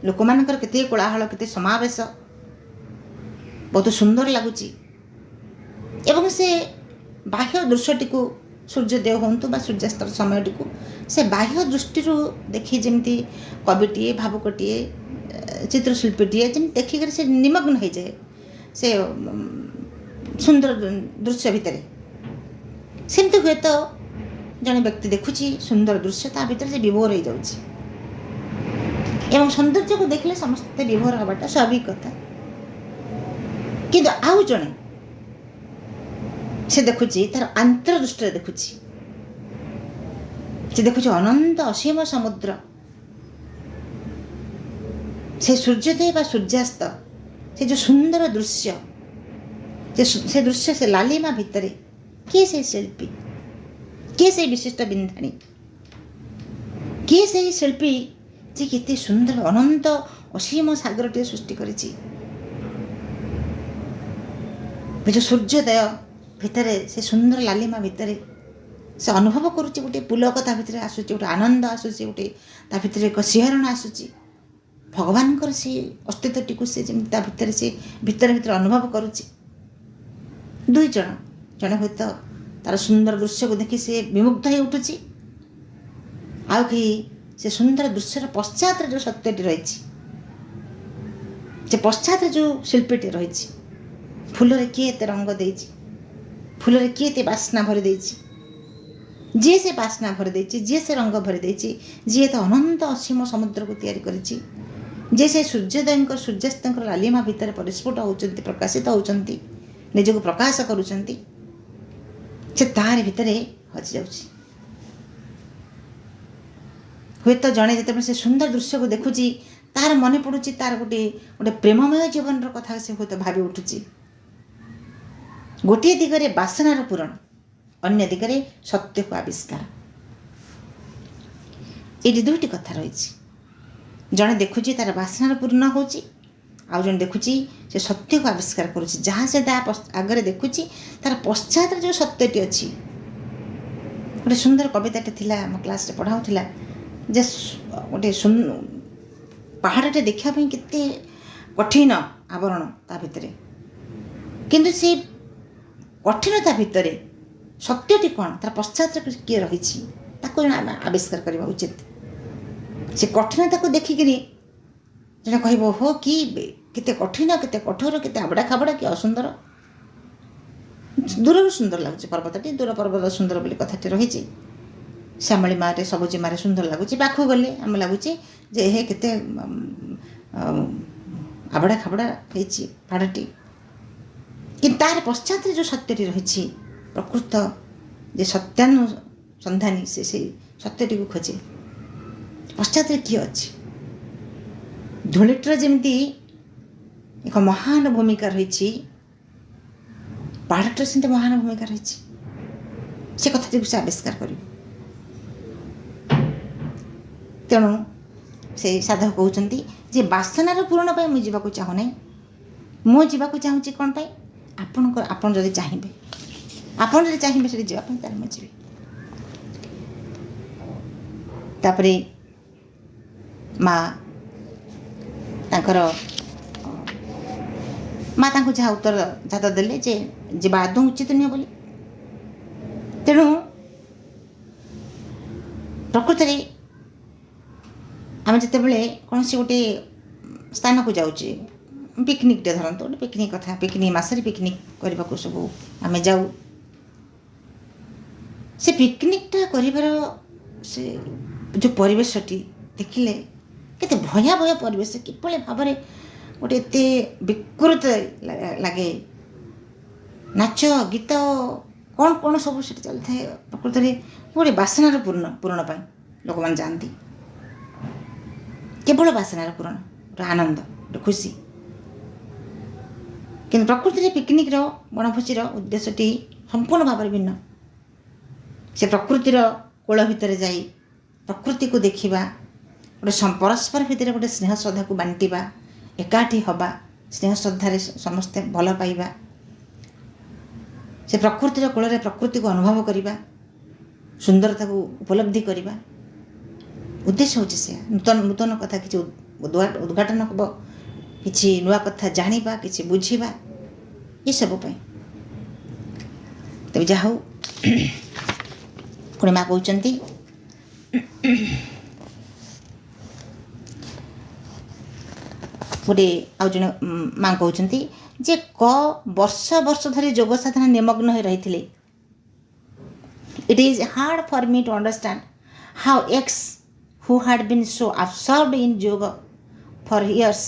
ଲୋକମାନଙ୍କର କେତେ କୋଳାହଳ, କେତେ ସମାବେଶ, ବହୁତ ସୁନ୍ଦର ଲାଗୁଛି। ଏବଂ ସେ ବାହ୍ୟ ଦୃଶ୍ୟଟିକୁ, ସୂର୍ଯ୍ୟୋଦୟ ହୁଅନ୍ତୁ ବା ସୂର୍ଯ୍ୟାସ୍ତର ସମୟଟିକୁ ସେ ବାହ୍ୟ ଦୃଷ୍ଟିରୁ ଦେଖି ଯେମିତି କବିଟିଏ, ଭାବୁକଟିଏ, ଚିତ୍ରଶିଳ୍ପୀଟିଏ ଯେମିତି ଦେଖିକରି ସେ ନିମଗ୍ନ ହୋଇଯାଏ ସେ ସୁନ୍ଦର ଦୃଶ୍ୟ ଭିତରେ, ସେମିତି ହୁଏତ ଜଣେ ବ୍ୟକ୍ତି ଦେଖୁଛି ସୁନ୍ଦର ଦୃଶ୍ୟ, ତା ଭିତରେ ସେ ବିଭୋର ହୋଇଯାଉଛି। ଏବଂ ସୌନ୍ଦର୍ଯ୍ୟକୁ ଦେଖିଲେ ସମସ୍ତେ ବିଭୋର ହେବାଟା ସ୍ୱାଭାବିକ କଥା। କିନ୍ତୁ ଆଉ ଜଣେ ସେ ଦେଖୁଛି ତାର ଆନ୍ତର୍ଦୃଷ୍ଟିରେ ଦେଖୁଛି, ସେ ଦେଖୁଛି ଅନନ୍ତ ଅସୀମ ସମୁଦ୍ର, ସେ ସୂର୍ଯ୍ୟୋଦୟ ବା ସୂର୍ଯ୍ୟାସ୍ତ, ସେ ଯେଉଁ ସୁନ୍ଦର ଦୃଶ୍ୟ, ସେ ଦୃଶ୍ୟ, ସେ ଲାଲିମା ଭିତରେ କିଏ ସେହି ଶିଳ୍ପୀ, କିଏ ସେହି ବିଶିଷ୍ଟ ବିନ୍ଧାଣୀ, କିଏ ସେହି ଶିଳ୍ପୀ ଯେ କେତେ ସୁନ୍ଦର ଅନନ୍ତ ଅସୀମ ସାଗରଟିଏ ସୃଷ୍ଟି କରିଛି। ଯେଉଁ ସୂର୍ଯ୍ୟୋଦୟ ଭିତରେ, ସେ ସୁନ୍ଦର ଲାଲିମା ଭିତରେ ସେ ଅନୁଭବ କରୁଛି ଗୋଟେ ପୁଲକ, ତା ଭିତରେ ଆସୁଛି ଗୋଟେ ଆନନ୍ଦ ଆସୁଛି, ଗୋଟେ ତା ଭିତରେ ଏକ ଶିହରଣ ଆସୁଛି। ଭଗବାନଙ୍କର ସେ ଅସ୍ତିତ୍ୱଟିକୁ ସେ ଯେମିତି ତା ଭିତରେ ସେ ଭିତରେ ଅନୁଭବ କରୁଛି। ଦୁଇ ଜଣ, ଜଣେ ହୁଏତ ତାର ସୁନ୍ଦର ଦୃଶ୍ୟକୁ ଦେଖି ସେ ବିମୁଗ୍ଧ ହୋଇ ଉଠୁଛି, ଆଉ କେହି ସେ ସୁନ୍ଦର ଦୃଶ୍ୟର ପଶ୍ଚାତରେ ଯେଉଁ ସତ୍ୟଟି ରହିଛି, ସେ ପଶ୍ଚାତରେ ଯେଉଁ ଶିଳ୍ପୀଟି ରହିଛି, ଫୁଲରେ କିଏ ଏତେ ରଙ୍ଗ ଦେଇଛି, ଫୁଲରେ କିଏ ଏତେ ବାସ୍ନା ଭରି ଦେଇଛି, ଯିଏ ସେ ବାସ୍ନା ଭରି ଦେଇଛି, ଯିଏ ସେ ରଙ୍ଗ ଭରି ଦେଇଛି, ଯିଏ ତ ଅନନ୍ତ ଅସୀମ ସମୁଦ୍ରକୁ ତିଆରି କରିଛି, ଯେ ସେ ସୂର୍ଯ୍ୟୋଦୟଙ୍କର ସୂର୍ଯ୍ୟାସ୍ତଙ୍କର ଲାଲିମା ଭିତରେ ପରିସ୍ଫୁଟ ହେଉଛନ୍ତି, ପ୍ରକାଶିତ ହେଉଛନ୍ତି, ନିଜକୁ ପ୍ରକାଶ କରୁଛନ୍ତି, ସେ ତାରି ଭିତରେ ହଜିଯାଉଛି। ହୁଏତ ଜଣେ ଯେତେବେଳେ ସେ ସୁନ୍ଦର ଦୃଶ୍ୟକୁ ଦେଖୁଛି, ତାର ମନେ ପଡ଼ୁଛି ତାର ଗୋଟେ ପ୍ରେମମୟ ଜୀବନର କଥା ସେ ହୁଏତ ଭାବି ଉଠୁଛି। ଗୋଟିଏ ଦିଗରେ ବାସନାର ପୂରଣ, ଅନ୍ୟ ଦିଗରେ ସତ୍ୟକୁ ଆବିଷ୍କାର। ଏଇଠି ଦୁଇଟି କଥା ରହିଛି। ଜଣେ ଦେଖୁଛି ତାର ବାସନାର ପୂର୍ଣ୍ଣ ହେଉଛି, ଆଉ ଜଣେ ଦେଖୁଛି ସେ ସତ୍ୟକୁ ଆବିଷ୍କାର କରୁଛି। ଯାହା ସେ ତା ଆଗରେ ଦେଖୁଛି, ତାର ପଶ୍ଚାତରେ ଯେଉଁ ସତ୍ୟଟି ଅଛି। ଗୋଟେ ସୁନ୍ଦର କବିତାଟେ ଥିଲା, ଆମ କ୍ଲାସ୍ରେ ପଢ଼ା ହେଉଥିଲା, ଯେ ଗୋଟେ ପାହାଡ଼ଟେ ଦେଖିବା ପାଇଁ କେତେ କଠିନ ଆବରଣ ତା ଭିତରେ, କିନ୍ତୁ ସେ କଠିନତା ଭିତରେ ସତ୍ୟଟି କ'ଣ, ତାର ପଶ୍ଚାତରେ କିଏ ରହିଛି, ତାକୁ ଜଣେ ଆବିଷ୍କାର କରିବା ଉଚିତ। ସେ କଠିନତାକୁ ଦେଖିକିରି ଜଣେ କହିବ, ହୋ କି କେତେ କଠିନ, କେତେ କଠୋର, କେତେ ଆବଡ଼ା ଖାବଡ଼ା, କି ଅସୁନ୍ଦର। ଦୂରରୁ ସୁନ୍ଦର ଲାଗୁଛି ପର୍ବତଟି, ଦୂର ପର୍ବତ ସୁନ୍ଦର ବୋଲି କଥାଟି ରହିଛି। ଶ୍ୟାମଳୀ ମାରେ, ସବୁଜିମାରେ ସୁନ୍ଦର ଲାଗୁଛି, ପାଖକୁ ଗଲେ ଆମେ ଲାଗୁଛି ଯେ ହେ କେତେ ଆବଡ଼ା ଖାବଡ଼ା ହେଇଛି ପାହାଡ଼ଟି। କିନ୍ତୁ ତାର ପଶ୍ଚାତରେ ଯେଉଁ ସତ୍ୟଟି ରହିଛି, ପ୍ରକୃତ ଯେ ସତ୍ୟାନୁସନ୍ଧାନୀ, ସେ ସେଇ ସତ୍ୟଟିକୁ ଖୋଜେ। ପଶ୍ଚାତରେ କିଏ ଅଛି? ଧୂଳିଟିର ଯେମିତି ଏକ ମହାନ ଭୂମିକା ରହିଛି, ପାହାଡ଼ଟିର ସେମିତି ମହାନ ଭୂମିକା ରହିଛି। ସେ କଥାଟିକୁ ସେ ଆବିଷ୍କାର କରିବ। ତେଣୁ ସେ ସାଧକ କହୁଛନ୍ତି ଯେ ବାସନାର ପୂରଣ ପାଇଁ ମୁଁ ଯିବାକୁ ଚାହୁଁନାହିଁ, ମୁଁ ଯିବାକୁ ଚାହୁଁଛି କ'ଣ ପାଇଁ? ଆପଣ ଯଦି ଚାହିଁବେ, ସେଠି ଯିବା ପାଇଁ, ତାହେଲେ ମୁଁ ଯିବି। ତାପରେ ମା ତାଙ୍କୁ ଯାହା ଉତ୍ତର ଦେଲେ ଯେ ଯିବା ଆଦୌ ଉଚିତ ନୁହେଁ ବୋଲି। ତେଣୁ ପ୍ରକୃତରେ ଆମେ ଯେତେବେଳେ କୌଣସି ଗୋଟେ ସ୍ଥାନକୁ ଯାଉଛେ, ପିକନିକ୍ଟେ ଧରନ୍ତୁ, ଗୋଟେ ପିକନିକ୍ କଥା, ପିକନିକ୍ ମାସରେ ପିକନିକ୍ କରିବାକୁ ସବୁ ଆମେ ଯାଉ। ସେ ପିକନିକ୍ଟା କରିବାର ସେ ଯେଉଁ ପରିବେଶଟି ଦେଖିଲେ କେତେ ଭୟାବହ ପରିବେଶ, କିଭଳି ଭାବରେ ଗୋଟେ ଏତେ ବିକୃତ ଲାଗେ। ନାଚ ଗୀତ କ'ଣ ସବୁ ସେଠି ଚାଲିଥାଏ। ପ୍ରକୃତରେ ଗୋଟେ ବାସନାର ପୂରଣ ପାଇଁ ଲୋକମାନେ ଯାଆନ୍ତି, କେବଳ ବାସନାର ପୂରଣ, ଗୋଟେ ଆନନ୍ଦ, ଗୋଟେ ଖୁସି। କିନ୍ତୁ ପ୍ରକୃତିରେ ପିକନିକ୍ର, ବଣଭୋଜିର ଉଦ୍ଦେଶ୍ୟଟି ସମ୍ପୂର୍ଣ୍ଣ ଭାବରେ ଭିନ୍ନ। ସେ ପ୍ରକୃତିର କୋଳ ଭିତରେ ଯାଇ ପ୍ରକୃତିକୁ ଦେଖିବା, ଗୋଟେ ପରସ୍ପର ଭିତରେ ଗୋଟେ ସ୍ନେହ ଶ୍ରଦ୍ଧାକୁ ବାଣ୍ଟିବା, ଏକାଠି ହେବା, ସ୍ନେହ ଶ୍ରଦ୍ଧାରେ ସମସ୍ତେ ଭଲ ପାଇବା, ସେ ପ୍ରକୃତିର କୋଳରେ ପ୍ରକୃତିକୁ ଅନୁଭବ କରିବା, ସୁନ୍ଦରତାକୁ ଉପଲବ୍ଧି କରିବା, उद्देश्य हूँ से नूतन नूतन कथा कि उद्घाटन हम कि नुआ कथा जाना कि बुझा ये सबुपाई तेज जा पुणी माँ कहते गोटे आउ जड़े माँ कहते जे वर्ष वर्ष धरी योग साधना निमग्न हो रही it is hard for me to understand how ex who had been so absorbed in yoga for years,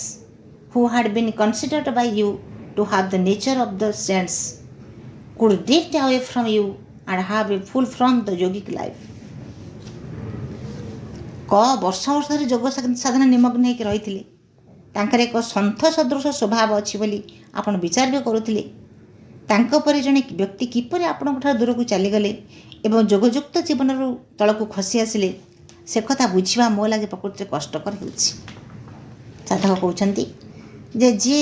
who had been considered by you to have the nature of the saints, could drift away from you and have a full from the yogic life. वर्ष वर्ष धरी योग साधना निमग्न होकर रही एक सन्थ सदृश स्वभाव अच्छी बोली आपण विचार भी करुले जड़े व्यक्ति किपर आपण दूर को चलीगले और योगयुक्त जीवन तल को खसी आसिले से कथा बुझा मो लगे प्रकृति कष्टकर हो साधक कहते जे जी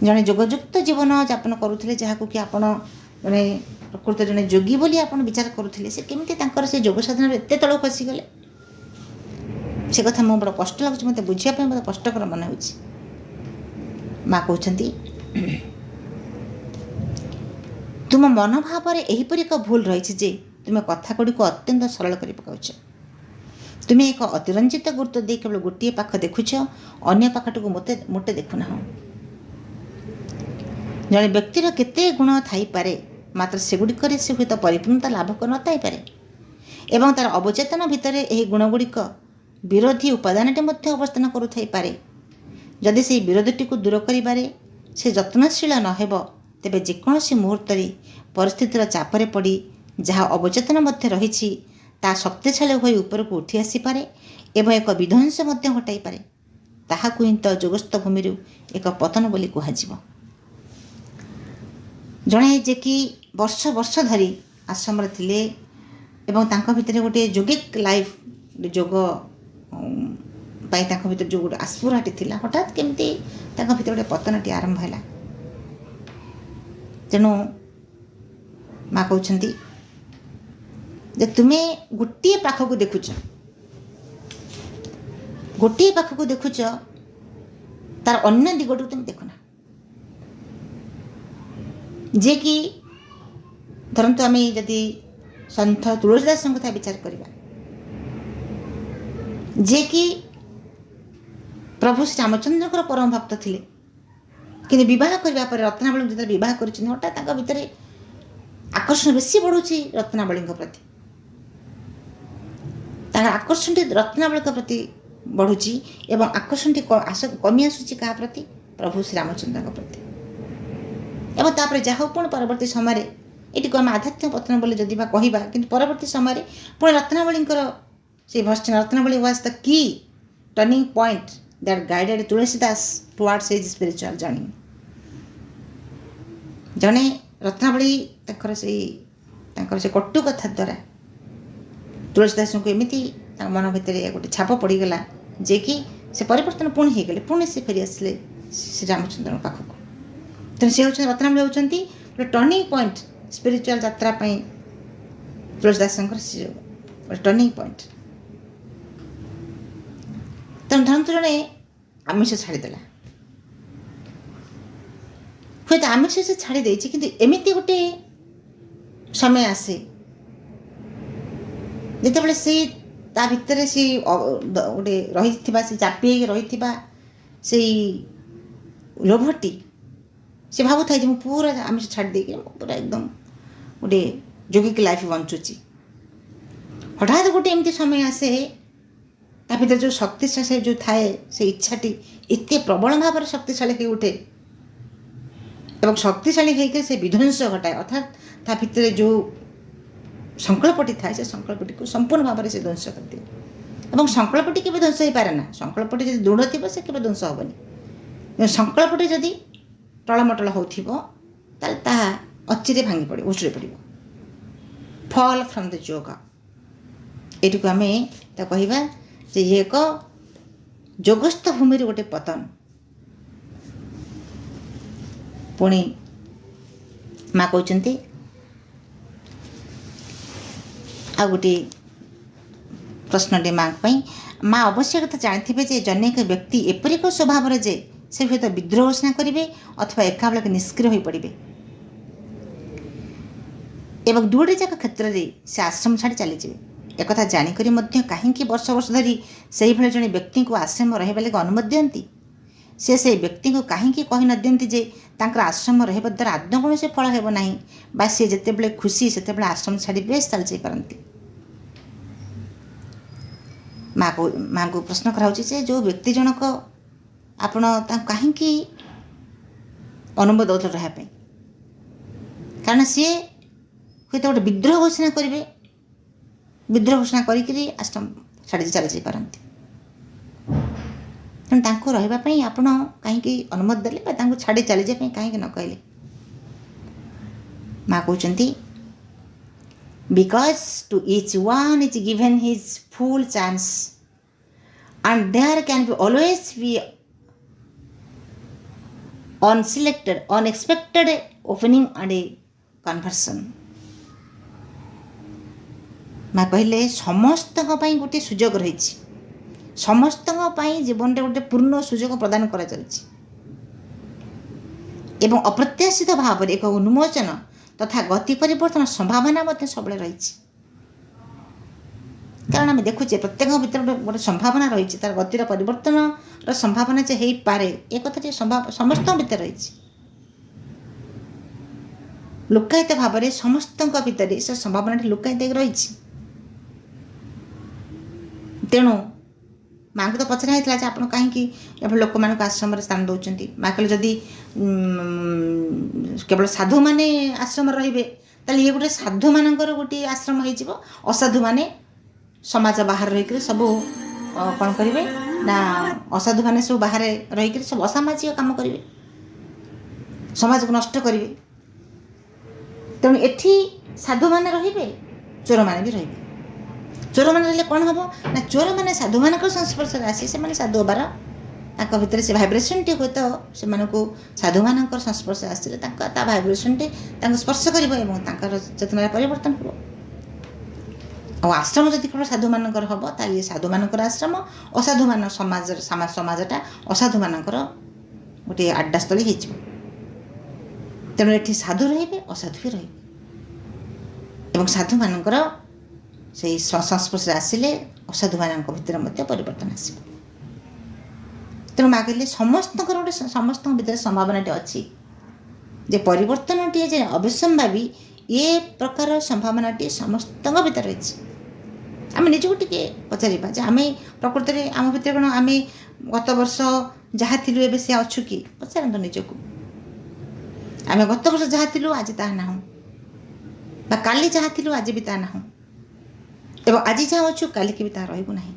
जड़े योगयुक्त जीवन यापन करुले जहाँ कि आप जड़े प्रकृत जड़े योगी बोली आप विचार करुले से केमती से योग साधन एत तल खसीगले से कथा मो बड़ा कष्ट लगुच मत बुझापी मत कष्टकर मन हो माँ कहते तुम मनोभाव यहीपरि एक भूल रही जे तुम्हें कथा गुड़ी को अत्यंत सरल कर पकाउछ तुम्हें एक अतिरंजित गुरुत्व दे केवल गोटे पाख देखुछ अन्य पाखटू मोटे मोटे देखुना जड़े व्यक्तिर केते गुण थाई पारे मात्र सेगुड़िक से हुए परिपूर्णता लाभ कर नथाई पारे एवं तार अवचेतन भितर यही गुणगुड़िक विरोधी उपादानटे मध्य अवस्थान करुथाई पारे जदि से विरोधटी को दूर करिबारे से यत्नशील नहेब तेबे जेकोसी मुहूर्त परिस्थितिर चापरे पड़ी जहाँ अवचेतन मध्य रही ता शक्तिशाली हो ऊपर को उठी आसीपे एवं एक विध्वंस घटाई पारे ताहाकु ही तो जोगस्थ भूमि एक पतन बोली कहुव जड़े जे कि वर्ष वर्ष धरी आश्रम थिले एवं तांको भितर गोटे योगिक लाइफ जोग पाई तांको भितर जो गोटे आस्पुराटी थिला हठात केमती तांको भितर गोटे पतनटी आरंभ है तेणु माँ कहते जे तुम्हें गोटे पाख को देखुच गोटे पाख को देखुच तार अन्य दिगटू तुम देखुना जे कि धरतु आम जदि सन्थ तुलसीदास कथा विचार करवा जे कि प्रभु श्री रामचंद्र परम भक्त थिले कि विवाह करने पर रत्नावली जो विवाह कर हठात भितर आकर्षण बेसी बढ़ुची रत्नावली प्रति आकर्षण रत्नावली प्रति बढ़ुची एवं आकर्षण कमी आसूची क्या प्रति प्रभु श्री रामचंद्र प्रति एवं तापर जहाँ पुणी परवर्ती समय ये आम आध्यात्म पतन बोले जदि कहवा कि परवर्ती समय पुणी रत्नावली से version Ratnavali was the key turning point that guided Tulsidas towards his spiritual journey जड़े रत्नावली से कटु कथा द्वारा तुलसीदास को एमती मन भितर गोटे छाप पड़गला जे कि से परिवर्तन पुणी हो गले पुणी से फेरी आसिले श्री रामचंद्र पाखक तेणु सी हूँ रत्नावली होती गोटे टर्निंग पॉइंट स्पिरिचुअल यात्रा तुलसीदास गोटे टर्निंग पॉइंट तेणु धरतु जड़े आमिष छाड़देला हूँ तो आमिष से छाड़ी देछि किंतु एमती गोटे समय आसे जितेबाला से ता भितर से गोटे रही से चापी रही से लोभटी से भावु था मुझे पूरा आमिष छाड़ दे पूरा एकदम गोटे योगिक लाइफ बंचुची हठात गोटे एमती समय आसे ता भीतर जो शक्तिशाली जो थाए से इच्छाटी एत प्रबल भाव शक्तिशाली हो उठे एवं शक्तिशाली होकर से विध्वंस घटाए अर्थात ता भीतर जो संकल्पटी थाए से संकल्पटी को संपूर्ण भाव से ध्वंस कर दिए और संकल्पटी के ध्वंस हो पारे ना संकल्पटी जब दृढ़ थी से केवे ध्वंस हेनी संकल्पटी जदि टलमटल होता अचिरे भांगी पड़े उछड़ी पड़ फॉल फ्रॉम द योग ये आम तो कहवा जे ये एक जोगस्थ भूमि गोटे पतन पुणी माँ कहते आ गोटे ପ୍ରଶ୍ନଟି ମାଆଙ୍କ ପାଇଁ। ମାଆ ଅବଶ୍ୟ କଥା ଜାଣିଥିବେ ଯେ ଜଣେ ଏକ ବ୍ୟକ୍ତି ଏପରି ଏକ ସ୍ୱଭାବର ଯେ ସେ ହୁଏତ ବିଦ୍ରୋହ ଘୋଷଣା କରିବେ ଅଥବା ଏକାବେଳକେ ନିଷ୍କ୍ରିୟ ହୋଇପଡ଼ିବେ ଏବଂ ଦୁଇଟି ଯାକ କ୍ଷେତ୍ରରେ ସେ ଆଶ୍ରମ ଛାଡ଼ି ଚାଲିଯିବେ। ଏକଥା ଜାଣିକରି ମଧ୍ୟ କାହିଁକି ବର୍ଷ ବର୍ଷ ଧରି ସେହିଭଳି ଜଣେ ବ୍ୟକ୍ତିଙ୍କୁ ଆଶ୍ରମ ରହିବା ଲାଗି ଅନୁମତି ଦିଅନ୍ତି? ସେ ସେହି ବ୍ୟକ୍ତିଙ୍କୁ କାହିଁକି କହି ନ ଦିଅନ୍ତି ଯେ ତାଙ୍କର ଆଶ୍ରମ ରହିବା ଦ୍ୱାରା ଆଦୌ କୌଣସି ଫଳ ହେବ ନାହିଁ ବା ସେ ଯେତେବେଳେ ଖୁସି ସେତେବେଳେ ଆଶ୍ରମ ଛାଡ଼ି ବେଶ ଚାଲିଯାଇପାରନ୍ତି? ମାଆଙ୍କୁ ପ୍ରଶ୍ନ କରାହେଉଛି ଯେ ଯେଉଁ ବ୍ୟକ୍ତି ଜଣକ ଆପଣ ତାଙ୍କୁ କାହିଁକି ଅନୁମତି ଦେଉଥିଲେ ରହିବା ପାଇଁ? କାରଣ ସିଏ ହୁଏତ ଗୋଟେ ବିଦ୍ରୋହ ଘୋଷଣା କରିବେ, ବିଦ୍ରୋହ ଘୋଷଣା କରିକିରି ଆଶ୍ରମ ଛାଡ଼ି ଚାଲିଯାଇପାରନ୍ତି। ତେଣୁ ତାଙ୍କୁ ରହିବା ପାଇଁ ଆପଣ କାହିଁକି ଅନୁମତି ଦେଲେ ବା ତାଙ୍କୁ ଛାଡ଼ି ଚାଲିଯିବା ପାଇଁ କାହିଁକି ନ କହିଲେ? ମାଆ କହୁଛନ୍ତି because to each one is given his full chance and there can be always be unselected unexpected opening and a conversion। ମା କହିଲେ ସମସ୍ତଙ୍କ ପାଇଁ ଗୋଟିଏ ସୁଯୋଗ ରହିଛି, ସମସ୍ତଙ୍କ ପାଇଁ ଜୀବନରେ ଗୋଟେ ପୂର୍ଣ୍ଣ ସୁଯୋଗ ପ୍ରଦାନ କରାଯାଉଛି ଏବଂ ଅପ୍ରତ୍ୟାଶିତ ଭାବରେ ଏକ ଉନ୍ମୋଚନ ତଥା ଗତି ପରିବର୍ତ୍ତନ ସମ୍ଭାବନା ମଧ୍ୟ ସବୁବେଳେ ରହିଛି। କାରଣ ଆମେ ଦେଖୁଛେ ପ୍ରତ୍ୟେକ ଭିତରେ ଗୋଟେ ସମ୍ଭାବନା ରହିଛି, ତାର ଗତିର ପରିବର୍ତ୍ତନର ସମ୍ଭାବନା ଯେ ହେଇପାରେ ଏ କଥାଟି ସମସ୍ତଙ୍କ ଭିତରେ ରହିଛି। ଲୁକାୟିତ ଭାବରେ ସମସ୍ତଙ୍କ ଭିତରେ ସେ ସମ୍ଭାବନାଟି ଲୁକାୟିତ ହେଇକି ରହିଛି। ତେଣୁ ମାଆଙ୍କୁ ତ ପଚରା ହେଇଥିଲା ଯେ ଆପଣ କାହିଁକି ଏଭଳି ଲୋକମାନଙ୍କୁ ଆଶ୍ରମରେ ସ୍ଥାନ ଦେଉଛନ୍ତି? ମାଆ କହିଲେ ଯଦି କେବଳ ସାଧୁମାନେ ଆଶ୍ରମରେ ରହିବେ ତାହେଲେ ଇଏ ଗୋଟେ ସାଧୁମାନଙ୍କର ଗୋଟିଏ ଆଶ୍ରମ ହେଇଯିବ, ଅସାଧୁମାନେ ସମାଜ ବାହାରେ ରହିକରି ସବୁ କ'ଣ କରିବେ ନା ଅସାଧୁମାନେ ସବୁ ବାହାରେ ରହିକରି ସବୁ ଅସାମାଜିକ କାମ କରିବେ, ସମାଜକୁ ନଷ୍ଟ କରିବେ। ତେଣୁ ଏଠି ସାଧୁମାନେ ରହିବେ, ଚୋରମାନେ ବି ରହିବେ। ଚୋରମାନେ ରହିଲେ କ'ଣ ହେବ ନା ଚୋରମାନେ ସାଧୁମାନଙ୍କର ସଂସ୍ପର୍ଶରେ ଆସି ସେମାନେ ସାଧୁ ହେବାର ତାଙ୍କ ଭିତରେ ସେ ଭାଇବ୍ରେସନ୍ଟି ହୁଏତ ସେମାନଙ୍କୁ ସାଧୁମାନଙ୍କର ସଂସ୍ପର୍ଶରେ ଆସିଲେ ତା ଭାଇବ୍ରେସନ୍ଟି ତାଙ୍କୁ ସ୍ପର୍ଶ କରିବ ଏବଂ ତାଙ୍କର ଚେତନାରେ ପରିବର୍ତ୍ତନ ହେବ। ଆଉ ଆଶ୍ରମ ଯଦି କେବଳ ସାଧୁମାନଙ୍କର ହେବ ତାହେଲେ ସାଧୁମାନଙ୍କର ଆଶ୍ରମ, ଅସାଧୁମାନ ସମାଜଟା ଅସାଧୁମାନଙ୍କର ଗୋଟିଏ ଆଡ୍ଡାସ୍ଥଳୀ ହେଇଯିବ। ତେଣୁ ଏଠି ସାଧୁ ରହିବେ, ଅସାଧୁ ବି ରହିବେ ଏବଂ ସାଧୁମାନଙ୍କର ସେହି ସଂସ୍ପର୍ଶରେ ଆସିଲେ ଅସାଧୁମାନଙ୍କ ଭିତରେ ମଧ୍ୟ ପରିବର୍ତ୍ତନ ଆସିବ। ତେଣୁ ମାଆ କହିଲେ ସମସ୍ତଙ୍କ ଭିତରେ ସମ୍ଭାବନାଟି ଅଛି ଯେ ପରିବର୍ତ୍ତନଟିଏ ଯେ ଅବଶ୍ୟମ୍ଭାବୀ ଏ ପ୍ରକାର ସମ୍ଭାବନାଟି ସମସ୍ତଙ୍କ ଭିତରେ ରହିଛି। ଆମେ ନିଜକୁ ଟିକେ ପଚାରିବା ଯେ ଆମେ ପ୍ରକୃତରେ ଆମ ଭିତରେ କ'ଣ ଆମେ ଗତ ବର୍ଷ ଯାହା ଥିଲୁ ଏବେ ସେ ଅଛୁ କି? ପଚାରନ୍ତୁ ନିଜକୁ। ଆମେ ଗତ ବର୍ଷ ଯାହା ଥିଲୁ ଆଜି ତାହା ନାହୁଁ, ବା କାଲି ଯାହା ଥିଲୁ ଆଜି ବି ତାହା ନାହୁଁ ଏବଂ ଆଜି ଯାହା ଅଛୁ କାଲିକି ବି ତାହା ରହିବୁ ନାହିଁ।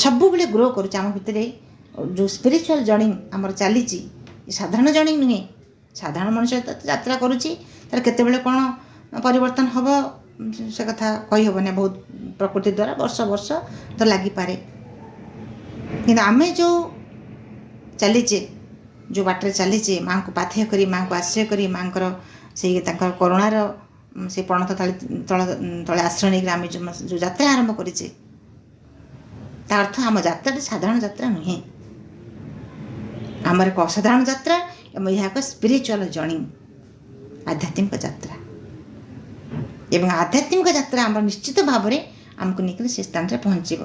ସବୁବେଳେ ଗ୍ରୋ କରୁଛି ଆମ ଭିତରେ ଯେଉଁ ସ୍ପିରିଚୁଆଲ୍ ଜର୍ଣ୍ଣି ଆମର ଚାଲିଛି, ସାଧାରଣ ଜର୍ଣ୍ଣି ନୁହେଁ। ସାଧାରଣ ମଣିଷ ଯାତ୍ରା କରୁଛି, ତାର କେତେବେଳେ କ'ଣ ପରିବର୍ତ୍ତନ ହେବ ସେ କଥା କହିହେବନି, ବହୁତ ପ୍ରକୃତି ଦ୍ୱାରା ବର୍ଷ ବର୍ଷ ତ ଲାଗିପାରେ। କିନ୍ତୁ ଆମେ ଯେଉଁ ଚାଲିଛେ, ଯେଉଁ ବାଟରେ ଚାଲିଛେ, ମାଆଙ୍କୁ ପାଥେୟ କରି, ମାଆଙ୍କୁ ଆଶ୍ରୟ କରି, ମାଆଙ୍କର ସେଇ ତାଙ୍କର କରୁଣାର ସେ ପଣତ ତଳେ ଆଶ୍ରୟ ନେଇକରି ଆମେ ଯେଉଁ ଯାତ୍ରା ଆରମ୍ଭ କରିଛେ, ତା ଅର୍ଥ ଆମ ଯାତ୍ରାଟି ସାଧାରଣ ଯାତ୍ରା ନୁହେଁ। ଆମର ଏକ ଅସାଧାରଣ ଯାତ୍ରା ଏବଂ ଏହା ଏକ ସ୍ପିରିଚୁଆଲ୍ ଜର୍ଣ୍ଣି, ଆଧ୍ୟାତ୍ମିକ ଯାତ୍ରା। ଏବଂ ଆଧ୍ୟାତ୍ମିକ ଯାତ୍ରା ଆମର ନିଶ୍ଚିତ ଭାବରେ ଆମକୁ ନେଇକରି ସେ ସ୍ଥାନରେ ପହଞ୍ଚିବ।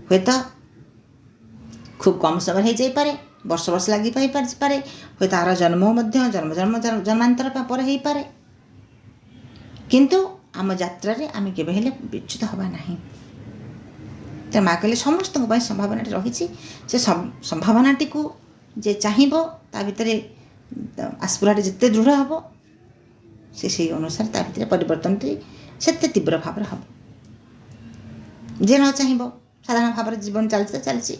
ହୁଏତ ଖୁବ୍ କମ୍ ସମୟ ହେଇଯାଇପାରେ, ବର୍ଷ ବର୍ଷ ଲାଗିପାରେ, ହୁଏତ ଆର ଜନ୍ମ ମଧ୍ୟ ଜନ୍ମାନ୍ତର ପରେ ହେଇପାରେ, କିନ୍ତୁ ଆମ ଯାତ୍ରାରେ ଆମେ କେବେ ହେଲେ ବିଚ୍ୟୁତ ହେବା ନାହିଁ। ତେଣୁ ମାଆ କହିଲେ ସମସ୍ତଙ୍କ ପାଇଁ ସମ୍ଭାବନାଟି ରହିଛି। ସେ ସମ୍ଭାବନାଟିକୁ ଯେ ଚାହିଁବ ତା ଭିତରେ ଆସ୍ପିରାଟି ଯେତେ ଦୃଢ଼ ହେବ ସେ ସେଇ ଅନୁସାରେ ତା ଭିତରେ ପରିବର୍ତ୍ତନଟି ସେତେ ତୀବ୍ର ଭାବରେ ହେବ। ଯେ ନ ଚାହିଁବ ସାଧାରଣ ଭାବରେ ଜୀବନ ଚାଲିଛି,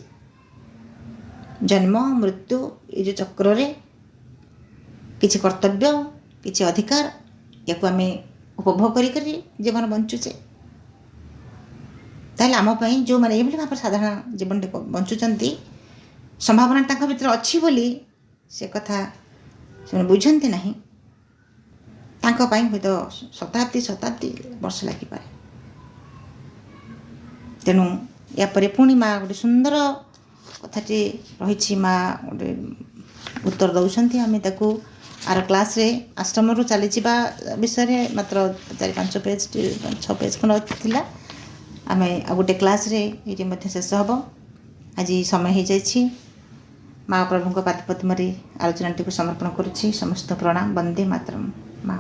ଜନ୍ମ ମୃତ୍ୟୁ ଏ ଯେଉଁ ଚକ୍ରରେ କିଛି କର୍ତ୍ତବ୍ୟ, କିଛି ଅଧିକାର, ୟାକୁ ଆମେ ଉପଭୋଗ କରି ଜୀବନ ବଞ୍ଚୁଛେ, ତାହେଲେ ଆମ ପାଇଁ ଯେଉଁମାନେ ଏଇଭଳି ଭାବରେ ସାଧାରଣ ଜୀବନଟି ବଞ୍ଚୁଛନ୍ତି, ସମ୍ଭାବନା ତାଙ୍କ ଭିତରେ ଅଛି ବୋଲି ସେ କଥା ସେମାନେ ବୁଝନ୍ତି ନାହିଁ, ତାଙ୍କ ପାଇଁ ହୁଏତ ଶତାବ୍ଦୀ ବର୍ଷ ଲାଗିପାରେ। ତେଣୁ ଏହାପରେ ପୁଣି ମା ଗୋଟେ ସୁନ୍ଦର କଥାଟି ରହିଛି, ମା ଗୋଟେ ଉତ୍ତର ଦେଉଛନ୍ତି। ଆମେ ତାକୁ ଆର କ୍ଲାସ୍ରେ ଆଶ୍ରମରୁ ଚାଲିଯିବା ବିଷୟରେ ମାତ୍ର 4-5 ପେଜ୍ 6 ପେଜ୍ ଖଣ୍ଡ ଥିଲା। ଆମେ ଆଉ ଗୋଟେ କ୍ଲାସ୍ରେ ଏଇଠି ମଧ୍ୟ ଶେଷ ହେବ। ଆଜି ସମୟ ହୋଇଯାଇଛି। ମା ପ୍ରଭୁଙ୍କ ପାଦପଦ୍ମରେ ଆଲୋଚନାଟିକୁ ସମର୍ପଣ କରୁଛି। ସମସ୍ତ ପ୍ରଣାମ। ବନ୍ଦେ ମାତରମ୍। ମା